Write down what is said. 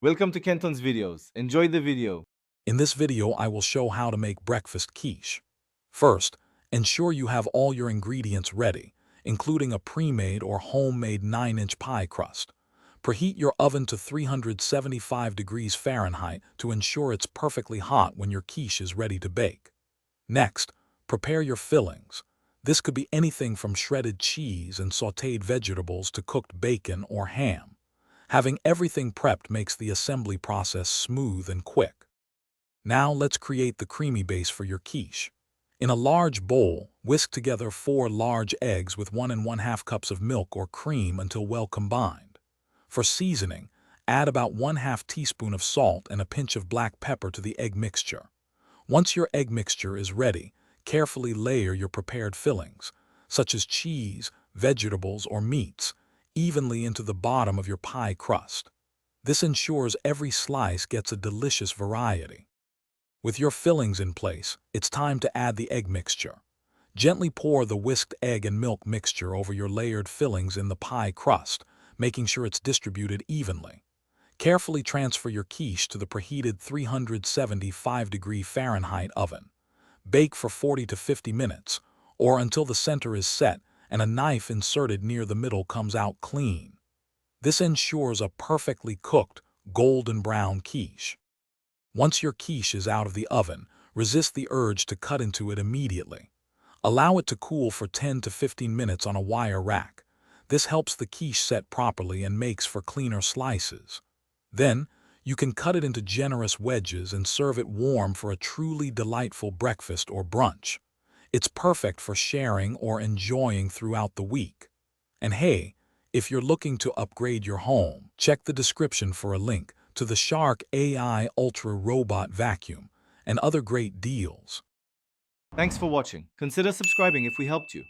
Welcome to Kenton's videos. Enjoy the video. In this video, I will show how to make breakfast quiche. First, ensure you have all your ingredients ready, including a pre-made or homemade 9-inch pie crust. Preheat your oven to 375 degrees Fahrenheit to ensure it's perfectly hot when your quiche is ready to bake. Next, prepare your fillings. This could be anything from shredded cheese and sautéed vegetables to cooked bacon or ham. Having everything prepped makes the assembly process smooth and quick. Now let's create the creamy base for your quiche. In a large bowl, whisk together 4 large eggs with 1½ cups of milk or cream until well combined. For seasoning, add about 1/2 teaspoon of salt and a pinch of black pepper to the egg mixture. Once your egg mixture is ready, carefully layer your prepared fillings, such as cheese, vegetables, or meats, evenly into the bottom of your pie crust. This ensures every slice gets a delicious variety. With your fillings in place, it's time to add the egg mixture. Gently pour the whisked egg and milk mixture over your layered fillings in the pie crust, making sure it's distributed evenly. Carefully transfer your quiche to the preheated 375 degree Fahrenheit oven. Bake for 40 to 50 minutes, or until the center is set and a knife inserted near the middle comes out clean. This ensures a perfectly cooked, golden brown quiche. Once your quiche is out of the oven, resist the urge to cut into it immediately. Allow it to cool for 10 to 15 minutes on a wire rack. This helps the quiche set properly and makes for cleaner slices. Then, you can cut it into generous wedges and serve it warm for a truly delightful breakfast or brunch. It's perfect for sharing or enjoying throughout the week. And hey, if you're looking to upgrade your home, check the description for a link to the Shark AI Ultra Robot Vacuum and other great deals. Thanks for watching. Consider subscribing if we helped you.